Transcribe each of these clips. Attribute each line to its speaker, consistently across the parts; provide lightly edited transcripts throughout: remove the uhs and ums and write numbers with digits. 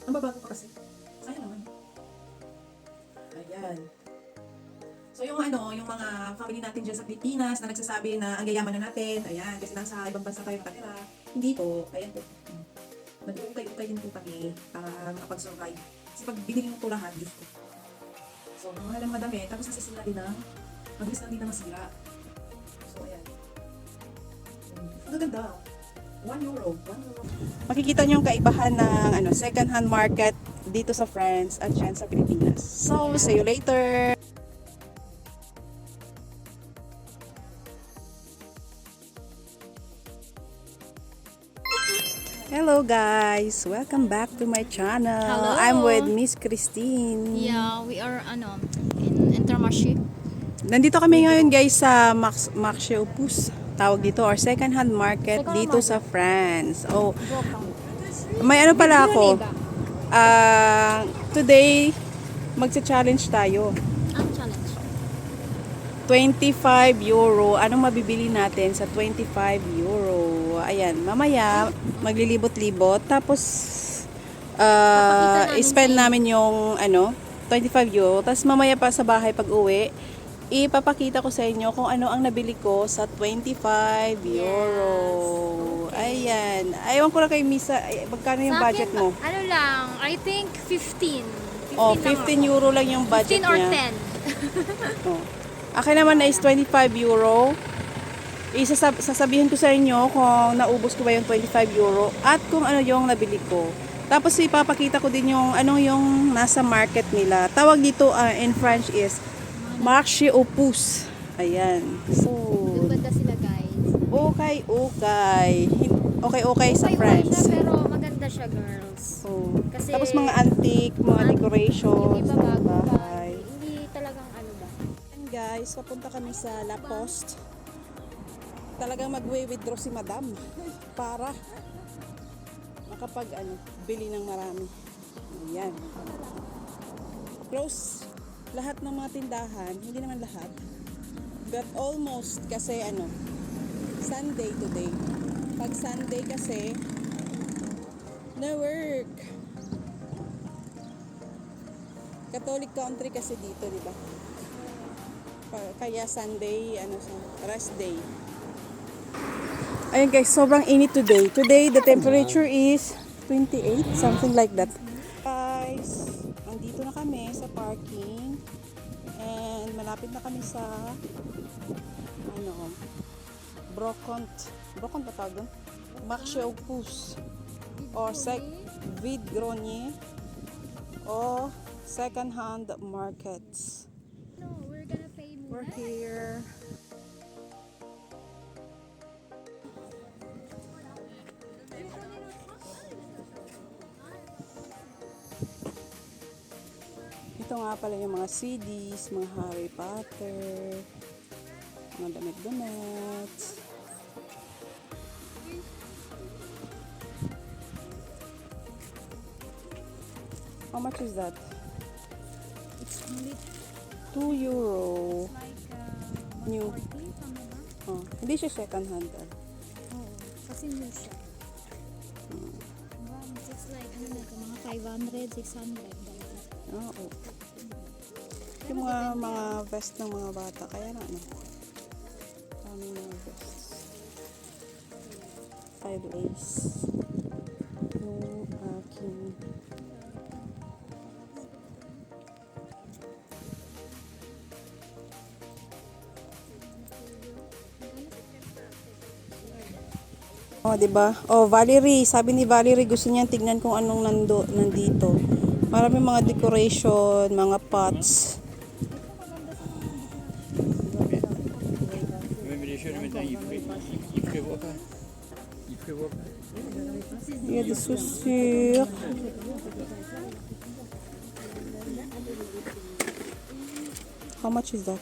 Speaker 1: Ang babago pa kasi. Sayang naman. Ayan. So yung yung mga family natin dyan sa Pilipinas na nagsasabi na ang yayaman na natin, ayan, kasi nasa ibang bansa tayo nakatira. Hindi po, ayan po. Nag-ukay-ukay din po kami para makapag-survive. Kasi pag binili mo po lahat, Diyos ko. So, mahal ang madami, tapos nasisira din na, mabilis lang din na masira. So, ayan. Ang ganda. 1 euro. 1 euro. Makikita niyo yung kaibahan ng second hand market dito sa France at dyan sa Pilipinas. So, see you later! Hello guys! Welcome back to my channel.
Speaker 2: Hello.
Speaker 1: I'm with Miss Christine.
Speaker 2: Yeah, we are in Intermarché.
Speaker 1: Nandito kami ngayon guys sa Marché aux Puces. Tawag dito or second hand market
Speaker 2: Second hand
Speaker 1: dito
Speaker 2: market.
Speaker 1: sa France. Oh,
Speaker 2: Broken.
Speaker 1: may ano pala ako. Today magcha-challenge tayo.
Speaker 2: Ang challenge.
Speaker 1: 25 euro. Anong mabibili natin sa 25 euro? Ayan, mamaya maglilibot-libot tapos
Speaker 2: Papakita namin
Speaker 1: spend
Speaker 2: sa inyo.
Speaker 1: namin yung 25 euro. Tapos mamaya pa sa bahay pag uwi, ipapakita ko sa inyo kung ano ang nabili ko sa 25 euro. Ayan. Ayaw ko na kay Misa, magkano yung
Speaker 2: Sa
Speaker 1: budget
Speaker 2: akin,
Speaker 1: mo?
Speaker 2: ano lang, I think 15. 15
Speaker 1: Oh,
Speaker 2: lang
Speaker 1: 15
Speaker 2: ako.
Speaker 1: euro lang yung budget
Speaker 2: 15 or
Speaker 1: niya.
Speaker 2: 10.
Speaker 1: Oh. Akin naman na is 25 euro. Sasabihin ko sa inyo kung naubos ko ba yung 25 euro at kung ano yung nabili ko. Tapos ipapakita ko din yung anong yung nasa market nila. Tawag dito in French is Marché aux Puces. Ayan. So,
Speaker 2: Yung banda sila guys.
Speaker 1: okay. Okay sa
Speaker 2: Okay,
Speaker 1: French.
Speaker 2: siya, pero maganda siya girls.
Speaker 1: Oh.
Speaker 2: Kasi
Speaker 1: Tapos mga antique, mga
Speaker 2: yung
Speaker 1: decorations
Speaker 2: iba
Speaker 1: sa
Speaker 2: bago pa.
Speaker 1: bahay.
Speaker 2: Hindi talagang ano ba.
Speaker 1: And guys, papunta kami sa La Poste. Talagang magwe-withdraw si Madam para makapag bili ng marami. Ayan. Close lahat ng mga tindahan, hindi naman lahat. But almost kasi Sunday today. Pag Sunday kasi no work. Catholic country kasi dito, di ba? Kaya Sunday, rest day. Ayun guys, sobrang init today. Today, the temperature is 28, something like that. Guys, andito na kami sa parking. And malapit na kami sa Brocont ba tawag doon? Marché aux Puces or Vide Grenier or second hand markets.
Speaker 2: No, we're gonna pay more.
Speaker 1: We're here. Ito nga pala yung mga CDs, mga Harry Potter, mga damit-damit. How much is that?
Speaker 2: It's only
Speaker 1: 2 euro.
Speaker 2: like
Speaker 1: New.
Speaker 2: 140, tama ba?
Speaker 1: Oh, hindi siya second hand.
Speaker 2: Oo, kasi new siya. It's like, ano na ito, mga 500, 600.
Speaker 1: Oo. Yung mga vest ng mga bata. Kaya na Kami mga vest. Five lace. Yung aking oh, 'di ba? Oh, Valerie, sabi ni Valerie gusto niya tignan kung anong nandito. Marami mga decoration, mga pots.
Speaker 3: Oui, mais les jeunes maintenant ils prévoient pas. Ils prévoient pas.
Speaker 1: Il y a des chaussures. How much is that?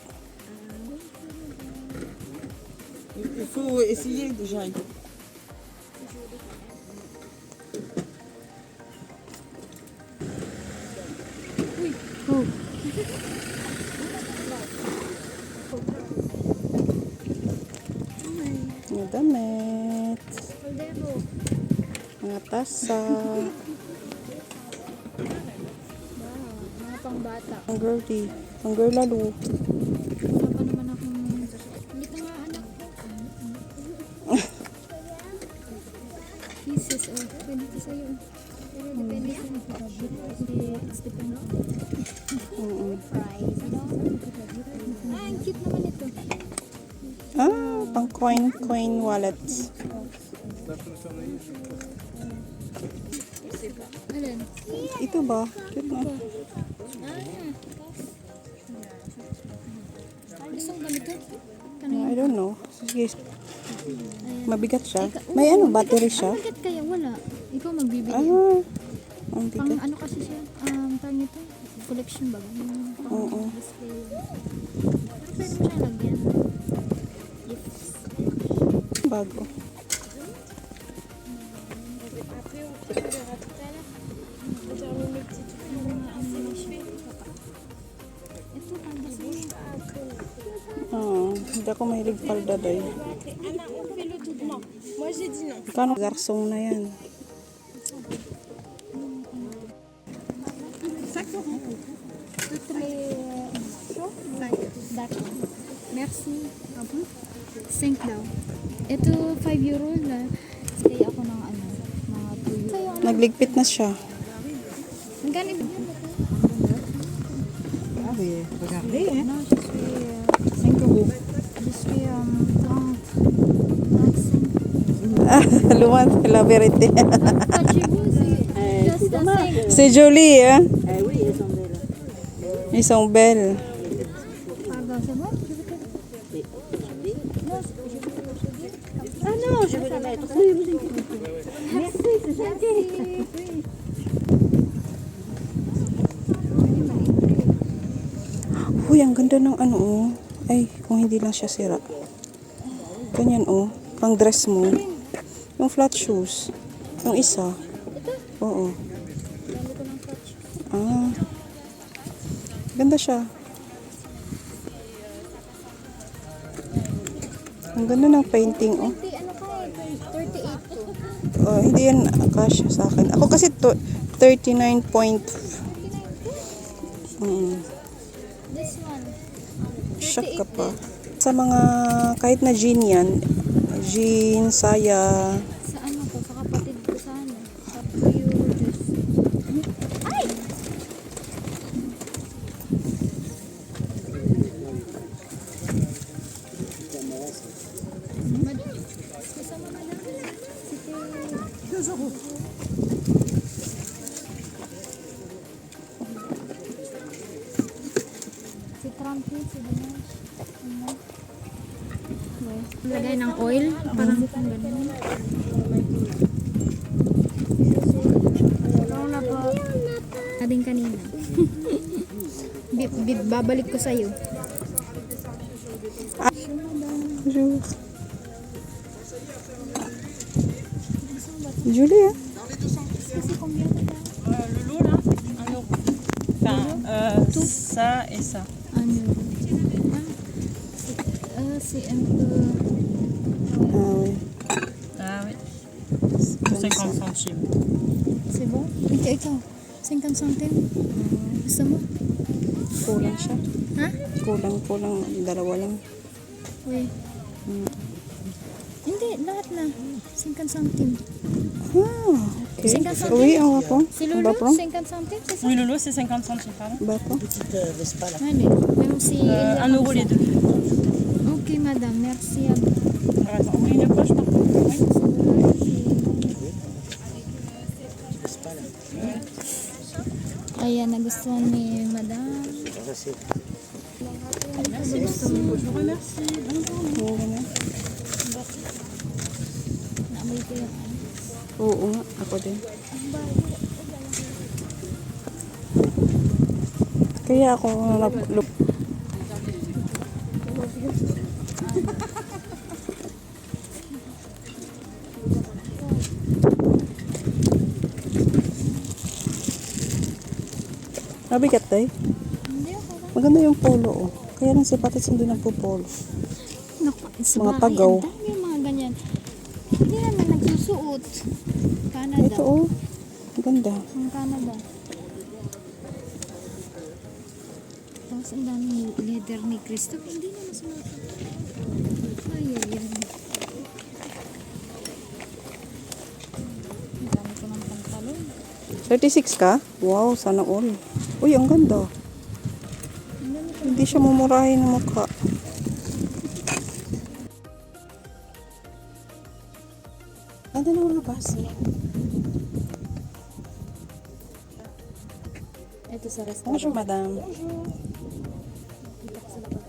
Speaker 4: Il faut essayer déjà.
Speaker 1: Mga damit.
Speaker 2: Caldero.
Speaker 1: Mga tasa.
Speaker 2: pang bata.
Speaker 4: Ang girly. Ang girl lalo.
Speaker 2: Wala pa naman akong... Hindi ka nga anak ko. Pieces, oh. Pwede ko sa'yo. Pero depende sa budget kasi it's depende. Price, no? Ah, ang cute naman ito.
Speaker 4: Ah, pang coin wallets.
Speaker 2: Alin?
Speaker 4: Ito ba? Cute na.
Speaker 2: Gusto mong gamit ito?
Speaker 4: I don't know. Sige. Mabigat siya. May ano, battery siya.
Speaker 2: Bakit kaya wala? Ikaw magbibili.
Speaker 4: Ah, ang
Speaker 2: Pang
Speaker 4: bigat.
Speaker 2: ano kasi siya? Tawag nito? Collection ba? Pang
Speaker 4: Oo.
Speaker 2: display. Pero pwede mo siyang lagyan. Gifts.
Speaker 4: Bago.
Speaker 2: Ito, pang display.
Speaker 4: Hindi ako mahilig palda day. Kano garsong na yan?
Speaker 2: D'accord. Merci. 5 daw. Ito, 5 euro na. Kaya ako ng ano, mga 2 euro.
Speaker 4: Nagligpit na siya.
Speaker 2: Ang ganit.
Speaker 4: Regardez, hein?
Speaker 2: No, je suis,
Speaker 4: 5 euros.
Speaker 2: je suis 30.
Speaker 4: Luwan c'est la vérité.
Speaker 2: Chez-vous, c'est just the same.
Speaker 4: C'est joli, hein?
Speaker 3: oui, elles sont belles.
Speaker 4: Ils sont belles.
Speaker 2: Pardon, c'est bon?
Speaker 3: Ah non, je vais les mettre. Oui, vous inquiétez pas. Merci, c'est gentil.
Speaker 4: Uy, ang ganda ng ano, oh. Ay, kung hindi lang siya sira. Ganyan, oh. Pang dress mo. Yung flat shoes. Yung isa. Oo. Ah. Ganda siya. Ang ganda ng painting, oh.
Speaker 2: Ano ka eh? 38 to.
Speaker 4: Oh, hindi yan kasya sa akin. Ako kasi 39 point.
Speaker 2: This one.
Speaker 4: Shock ka pa. Sa mga, kahit na jean yan, jean, saya,
Speaker 2: Sa ano ko? Sa kapatid ko sa ano? Sa Kuya Jess. Ay! Madam, kasama madam. Si Trumpy, si Dinesh. Lagay ng oil, parang ganun. Wala na po. Kading kanina. Babalik ko sa'yo.
Speaker 4: Julia.
Speaker 2: Kasi kumbiyata ka.
Speaker 5: Le lot là, 1 euro. Enfin, ça et ça.
Speaker 2: Ano? Si
Speaker 4: Ah, oui.
Speaker 5: Ah oui. 50 centimes.
Speaker 2: c'est bon? Ikaw. 50 centime. Gusto mo?
Speaker 4: Kulang siya.
Speaker 2: Ha?
Speaker 4: Kulang. Dalawa lang.
Speaker 2: Uy. Hindi, lahat na. 50 centime.
Speaker 4: Ah, okay.
Speaker 2: 50 centimes.
Speaker 4: Oui, on va prendre.
Speaker 2: Si
Speaker 4: On
Speaker 2: Lulu,
Speaker 4: va prendre.
Speaker 2: 50 centimes, c'est ça?
Speaker 5: Oui, le lot c'est 50 centimes, pardon.
Speaker 4: On va prendre.
Speaker 3: Petite Vespa là.
Speaker 2: Allez, même si...
Speaker 5: 1 euro les deux.
Speaker 2: Ok, madame, merci à vous.
Speaker 5: Alors, attends, oublie une poche par contre. Oui.
Speaker 3: Vespa là.
Speaker 2: Ayan, nagustuhan ni madam.
Speaker 3: Ça, c'est
Speaker 5: Je vous remercie.
Speaker 4: Oo, ganun.
Speaker 2: Naamoy ko yung ano.
Speaker 4: Oo nga, ako din. Kaya ako nag-look. Mabigat tayo.
Speaker 2: Hindi ako lang.
Speaker 4: Maganda yung polo, oh. Kaya lang si Patis hindi nagpo-polo.
Speaker 2: Naku, sa
Speaker 4: Mga
Speaker 2: bahay,
Speaker 4: pagaw.
Speaker 2: ang dami yung mga ganyan. Hindi naman nagsusuot. Canada.
Speaker 4: Ito, oh. Maganda.
Speaker 2: Ang Canada. Tapos ang daming leather ni Christoph. Hindi na masama. Ay, ay, ay. Ang dami ko ng pantalon.
Speaker 4: 36 ka? Wow, sana all. Uy, ang ganda. Hindi siya mumurahin ng mukha. Ganda ng mga bus.
Speaker 2: Ito sa restaurant.
Speaker 4: Bonjour, madam.
Speaker 2: Dito ko sila pag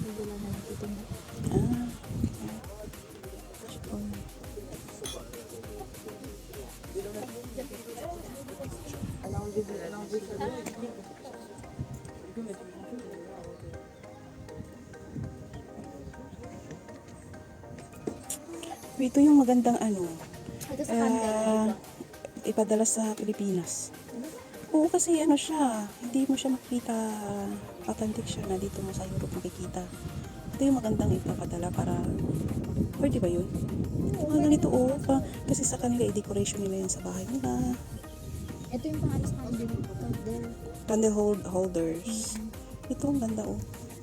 Speaker 2: hindi lang nalang titingnan.
Speaker 4: Ah. Ito yung magandang ano,
Speaker 2: Ito sa kanila.
Speaker 4: ipadala sa Pilipinas. Oo, kasi ano siya, hindi mo siya makita, authentic siya na dito mo sa Europe makikita. Ito yung magandang ipapadala para, pwede ba yun? Mga ganito kasi sa kanila, i-decoration nila yan sa bahay nila.
Speaker 2: Ito yung pangalas na ibig
Speaker 4: Candle holders. Ito ang ganda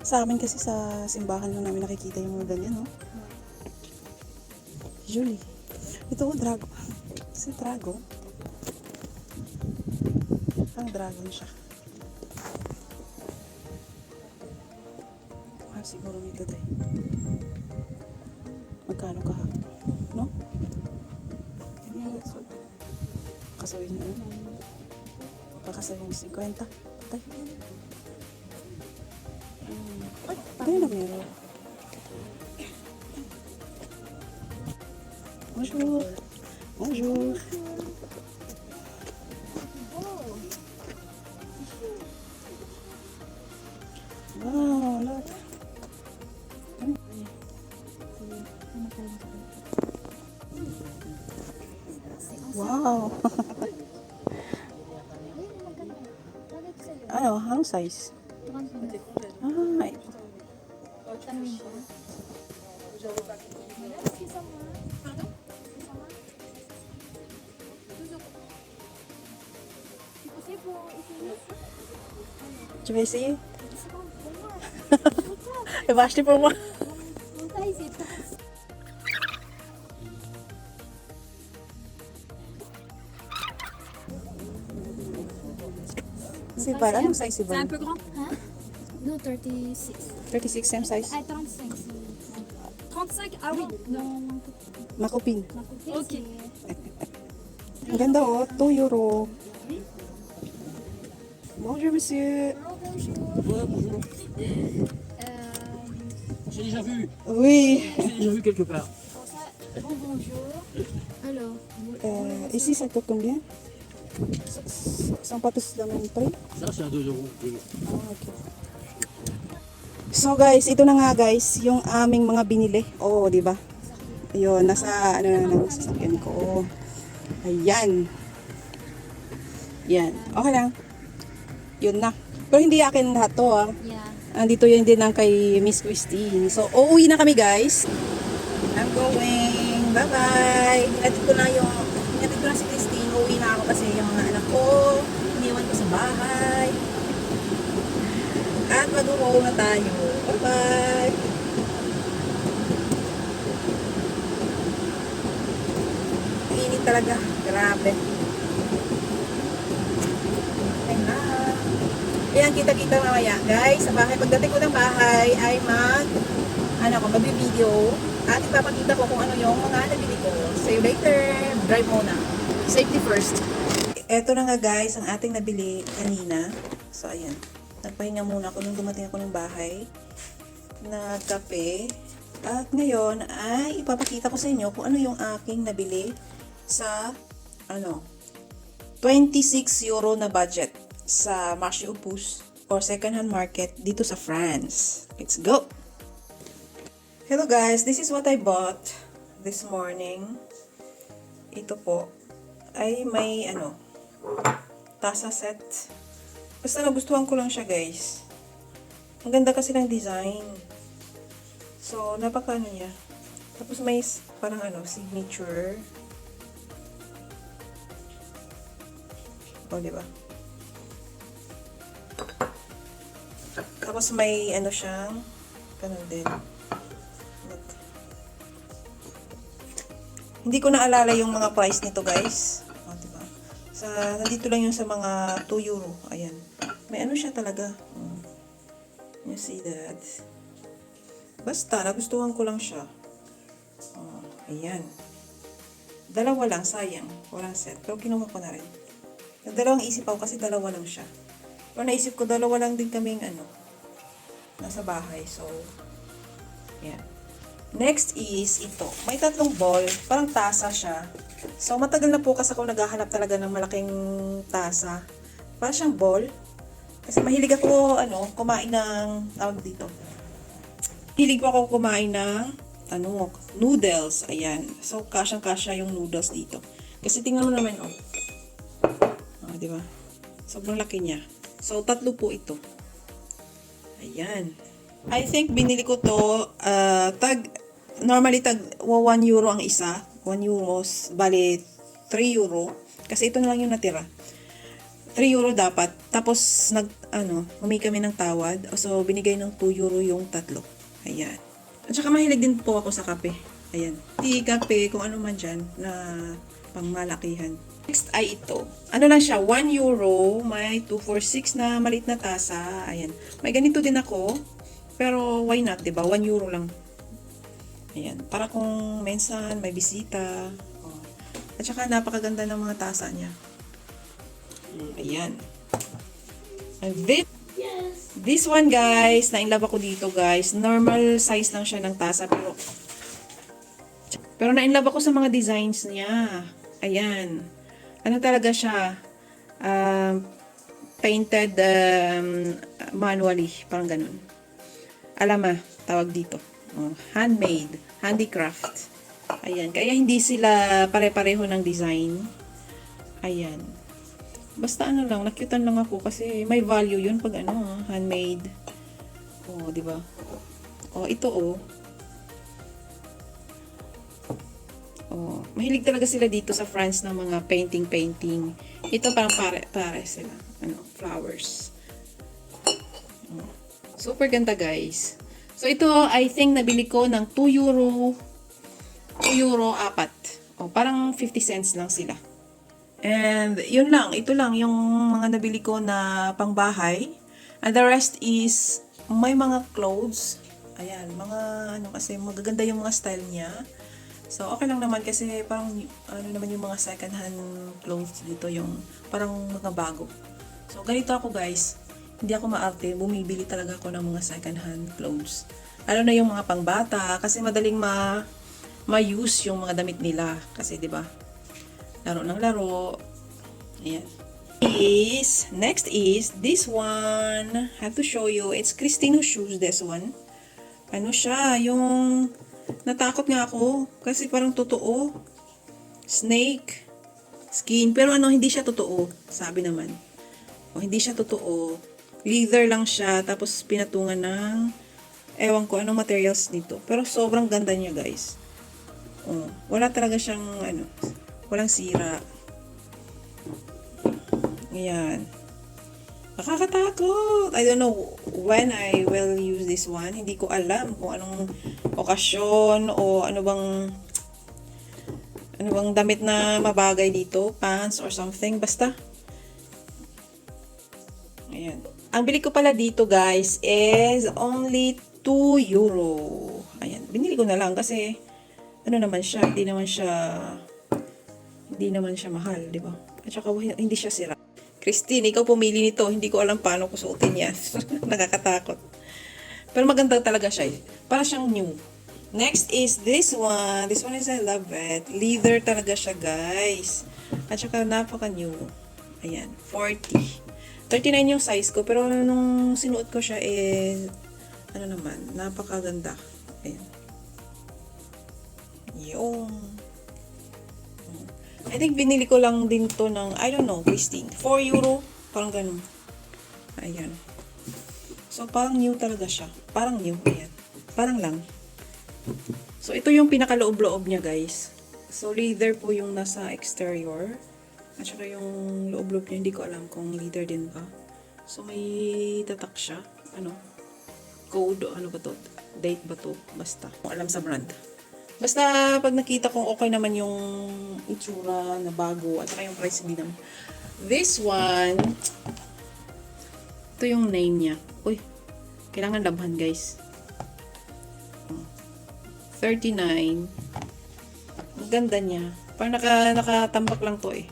Speaker 4: Sa amin kasi sa simbahan lang namin nakikita yung mga ganyan Julie. Ito dragon. Si dragon. Ang dragon siya. Siguro nito tayo. Magkano ka? No? Kasawin na kakasawin 50. Patay. Kaya na meron. Bonjour. Bonjour. Wow, look. Wow. Ano, anong size? Ah, tu vas essayer? Elle va acheter pour moi. C'est pas là, anong size c'est bon?
Speaker 2: peu grand. Hein? Non, 36.
Speaker 4: 36, same size.
Speaker 2: Ah, 35. 35? Ah oui. Non,
Speaker 4: Ma copine.
Speaker 2: ok.
Speaker 4: Ang ganda 2 euro. Bonjour monsieur.
Speaker 6: J'ai déjà vu.
Speaker 4: Oui.
Speaker 6: J'ai déjà vu quelque part.
Speaker 2: Bonjour. Alors,
Speaker 4: Ici ça coûte combien? Sampatos naman yung prix.
Speaker 6: Ça, c'est à 2 euros.
Speaker 4: Ah, okay. So guys, ito na nga guys, yung aming mga binili. Oo, di ba? Ayun, nasa ano na ng sasakyan ko. Ayan. Yan. Okay lang. Yun na. Pero hindi akin lahat to
Speaker 2: yeah.
Speaker 4: Andito yun din ang kay Miss Christine. So, uuwi na kami guys. I'm going. Bye-bye. Hinatid ko na si Christine. Uuwi na ako kasi yung mga anak ko. Iniwan ko sa bahay. At mag-uwi na tayo. Bye-bye. Init talaga. Grabe. Ayan na. Ayan, kita-kita mamaya. Guys, sa bahay. Pagdating ko ng bahay ay mag-video. At ipapakita ko kung ano yung mga nabili ko. See you later. Drive muna. Safety first. Eto na nga guys, ang ating nabili kanina. So, ayan. Nagpahinga muna ako nung dumating ako ng bahay. Nagkape. At ngayon ay ipapakita ko sa inyo kung ano yung aking nabili sa 26 euro na budget sa Marché aux Puces or second hand market dito sa France. Let's go! Hello guys, this is what I bought this morning. Ito po ay may tasa set. Basta nagustuhan ko lang siya guys. Ang ganda kasi ng design. So, napaka niya. Tapos may parang signature. O, diba? Tapos may ano siyang, ganun din. Look. Hindi ko naalala yung mga price nito, guys. O, diba? Nandito lang yung sa mga 2 euro. Ayan. May ano siya talaga. You see that? Basta, nagustuhan ko lang siya. Oh, ayan. Dalawa lang, sayang. Walang set. Pero kinuha ko na rin. Nagdalawang isip ako kasi dalawa lang siya. Pero naisip ko, dalawa lang din kaming nasa bahay. So, ayan. Next is ito. May 3 ball. Parang tasa siya. So, matagal na po kasi ako naghahanap talaga ng malaking tasa. Parang siyang ball. Kasi mahilig ako, kumain ng, tawag dito. Hilig po ako kumain ng, noodles. Ayan. So, kasyang-kasya yung noodles dito. Kasi tingnan mo naman, di ba? Sobrang laki niya. So, 3 po ito. Ayan. I think binili ko to, normally 1 euro ang isa. 1 euros, bali 3 euro. Kasi ito na lang yung natira. 3 euro dapat. Tapos, humingi kami ng tawad. So, binigay ng 2 euro yung 3. Ayan. At saka mahilig din po ako sa kape. Ayan. Tea, kape, kung ano man dyan na pangmalakihan. Next ay ito. Ano lang siya, 1 euro, may 246 na maliit na tasa. Ayan. May ganito din ako. Pero why not, diba? 1 euro lang. Ayan. Para kung minsan may bisita. Oh. At saka napakaganda ng mga tasa niya. Ayan. And this one, guys, na-inlove ako dito, guys. Normal size lang siya ng tasa. Pero na-inlove ako sa mga designs niya. Ayan. Ano talaga siya? Painted manually. Parang ganun. Alama, tawag dito. Handmade. Handicraft. Ayan. Kaya hindi sila pare-pareho ng design. Ayan. Basta lang, nakyutan lang ako kasi may value yun pag handmade. Oh, di ba? Oh, ito Oh, mahilig talaga sila dito sa France ng mga painting. Ito parang pare sila. Flowers. Oh. Super ganda, guys. So, ito, I think, nabili ko ng 2 euro. 2 euro 4. Oh, parang 50 cents lang sila. And, yun lang. Ito lang yung mga nabili ko na pangbahay. And the rest is, may mga clothes. Ayan, mga, kasi magaganda yung mga style niya. So, okay lang naman kasi parang, naman yung mga second hand clothes dito, yung parang mga bago. So, ganito ako, guys. Hindi ako maarte, bumibili talaga ako ng mga second hand clothes. Lalo na yung mga pangbata, kasi madaling ma-use yung mga damit nila. Kasi, di ba? Laro ng laro. Ayan. Next is this one. I have to show you. It's Cristino shoes, this one. Ano siya? Yung natakot nga ako. Kasi parang totoo. Snake. Skin. Pero hindi siya totoo. Sabi naman. Hindi siya totoo. Leather lang siya. Tapos pinatungan ng ewan ko anong materials nito. Pero sobrang ganda niya, guys. Wala talaga siyang walang sira. Ayan. Nakakatakot. I don't know when I will use this one. Hindi ko alam kung anong okasyon o ano bang damit na mabagay dito. Pants or something. Basta. Ayan. Ang bili ko pala dito, guys, is only 2 euro. Ayan. Binili ko na lang kasi naman siya. Hindi naman siya mahal, di ba? At saka hindi siya sira. Christine, ikaw pumili nito. Hindi ko alam paano ko suotin yan. Nakakatakot. Pero maganda talaga siya. Para siyang new. Next is this one. This one is I love it. Leather talaga siya, guys. At saka napaka-new. Ayan. 40. 39 yung size ko. Pero nung sinuot ko siya napakaganda. Ayan. Yung I think binili ko lang din to ng, I don't know, Christine. 4 euro. Parang ganun. Ayan. So, parang new talaga siya. Parang new. Ayan. Parang lang. So, ito yung pinakaloob-loob niya, guys. So, leather po yung nasa exterior. At saka yung loob-loob niya, hindi ko alam kung leather din ba. So, may tatak siya. code o ano ba to? Date ba to? Basta. Kung alam sa brand. Basta pag nakita kong okay naman yung itsura na bago at saka yung price hindi naman. This one, ito yung name niya. Uy, kailangan labhan guys. 39. Ang ganda niya. Parang nakatambak lang to eh.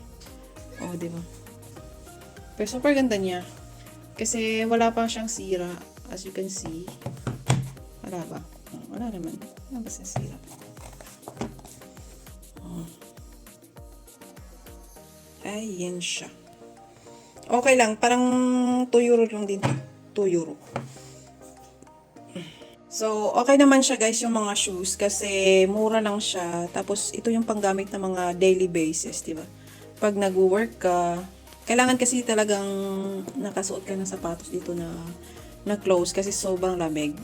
Speaker 4: Oh, di ba? Pero super ganda niya. Kasi wala pa siyang sira. As you can see. Wala ba? Oh, wala naman. Wala ba siyang sira? Oh. Ayan siya. Okay lang. Parang 2 euro lang din. 2 euro. So, okay naman siya guys yung mga shoes kasi mura lang siya. Tapos, ito yung panggamit ng mga daily basis, di ba? Pag nag-work ka, kailangan kasi talagang nakasuot ka ng sapatos dito na close kasi sobrang lamig.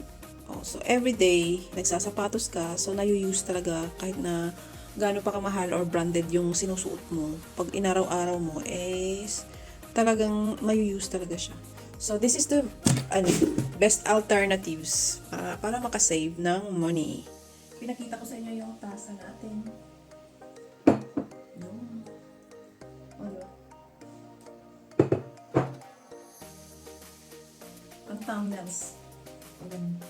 Speaker 4: Oh, so, everyday, nagsasapatos ka. So, nayu-use talaga kahit na gaano pa kamahal or branded yung sinusuot mo. Pag inaraw-araw mo, is talagang mayu-use talaga siya. So, this is the best alternatives para makasave ng money. Pinakita ko sa inyo yung tasa natin. Yun. O, diba? Ang thumbnails. Ayan.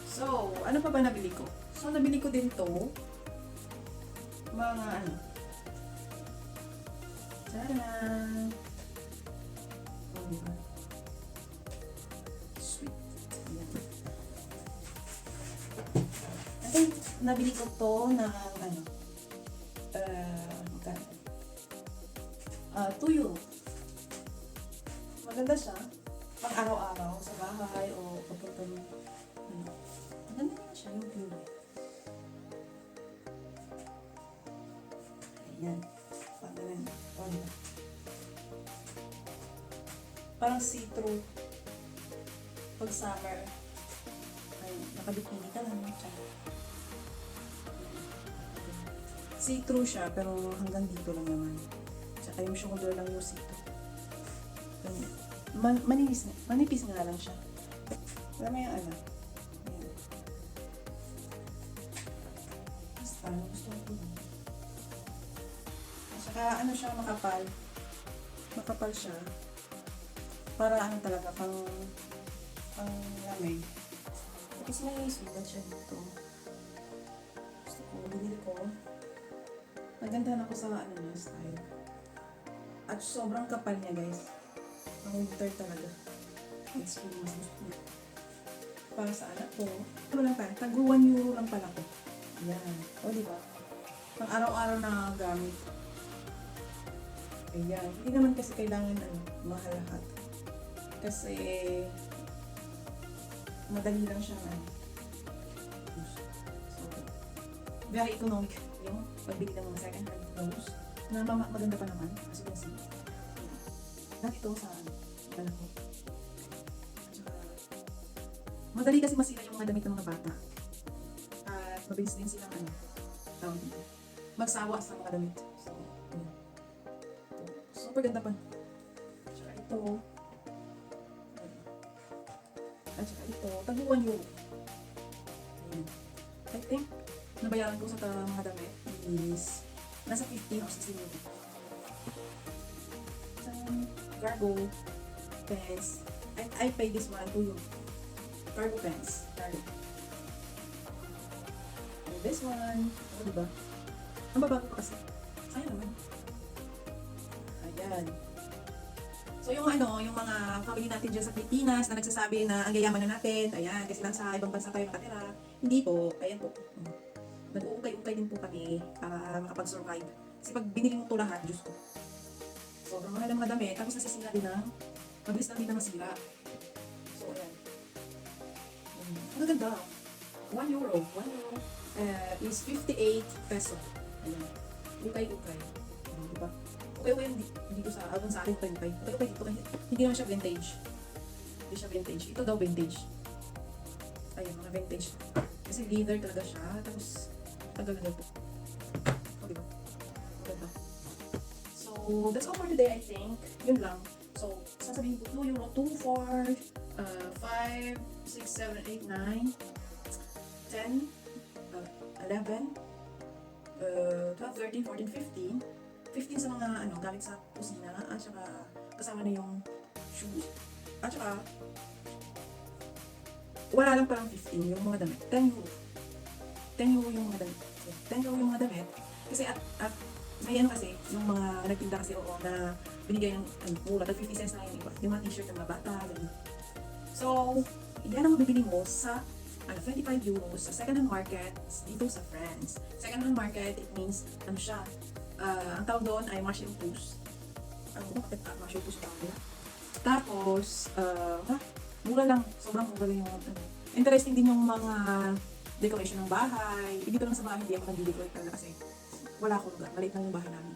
Speaker 4: So, ano pa ba nabili ko? So, nabili ko din to. Mga ano. Tadaan! Oh, diba? Sweet. Ayan. I think, nabili ko to ng ano. Magkano? 2 euro. Maganda siya. Pang araw-araw sa bahay o papunta mo. Ano. Maganda naman siya yung pure. Ayan. Pagdalan. Parang see-through. Pag summer. Ay, nakabikini ka lang. See-through siya, pero hanggang dito lang naman. Tsaka yung shoulder lang yung see-through. Manipis nga lang siya. Alam mo yung ano? Ayan. Basta, gusto ko yun. Saka ano siya, makapal. Makapal siya. Para ano talaga, pang lamig. Tapos may sugat siya dito. Gusto ko, binili ko. Nagandahan ako sa ano niya, style. At sobrang kapal niya guys. Ang winter talaga. It's cool, mas gusto ko. Para sa anak ko. Ito lang tayo, tag 1 euro lang pala ko. Ayan. O diba? Pang araw-araw na gamit. Ayan. Hindi naman kasi kailangan mahal lahat. Kasi madali lang siya so, very economic yung pagbili ng mga second hand clothes na maganda pa naman as you can see. Dahil ito sa dala ko. Tsaka, madali kasi masira yung mga damit ng mga bata. At mabilis din silang tawag dito, magsawa sa mga damit. So, ayan. Super ganda pa. Tsaka ito. At saka ito. Tag 1 euro. Ayan. I think, nabayaran ko sa mga damit is nasa 15 or 16 euro. Sa cargo pants. I pay this one 2 euro. Cargo pants. Cargo. And this one. O, diba? Ang babago pa kasi. Sayang naman. Ayan. So yung yung mga family natin dyan sa Pilipinas na nagsasabi na ang yayaman na natin, ayan, kasi nasa ibang bansa tayo nakatira. Hindi po, ayan po. Nag-uukay-ukay din po kami para makapag-survive. Kasi pag binili mo ito lahat, Diyos ko. Sobrang mahal ang mga damit, tapos nasisira din mabilis lang din na masira. So ayan. Ang gaganda. 1 euro. 1 euro is 58 peso. Ayan. Ukay-ukay. Diba? Okay, dito sa abang sa akin 25. Okay, dito kasi hindi naman siya vintage. Hindi siya vintage. Ito daw vintage. Ayun, mga vintage. Kasi leather talaga siya. Tapos, tagal na po. O, diba? Ganda. So,
Speaker 1: that's all for today, I think. Yun lang. So, sasabihin ko 2 euro, 2, 4, 5, 6, 7, 8, 9, 10, 11, 12, 13, 14, 15. 15 sa mga gamit sa kusina at saka kasama na yung shoes. At saka wala lang parang 15 yung mga damit. 10 euro. 10 euro yung mga damit. 10 euro yung mga damit. Kasi at may kasi, yung mga nagtinda kasi na binigay ng mura, tag 50 cents na yung iba. Yung mga t-shirt ng mga bata, ganun. So, yan ang mabibili mo sa 25 euros sa second-hand market dito sa France. Second-hand market, it means, siya, ang tawag doon ay marché aux puces. Bakit marché aux puces tawag nila? Tapos, mura lang. Sobrang mura lang yung interesting din yung mga decoration ng bahay. Dito lang sa bahay, hindi ako nag-decorate talaga kasi wala akong lugar. Maliit lang yung bahay namin.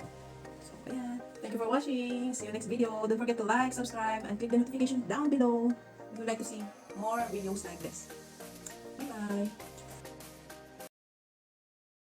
Speaker 1: So, ayan. Thank you for watching. See you next video. Don't forget to like, subscribe, and click the notification down below if you'd like to see more videos like this. Bye-bye.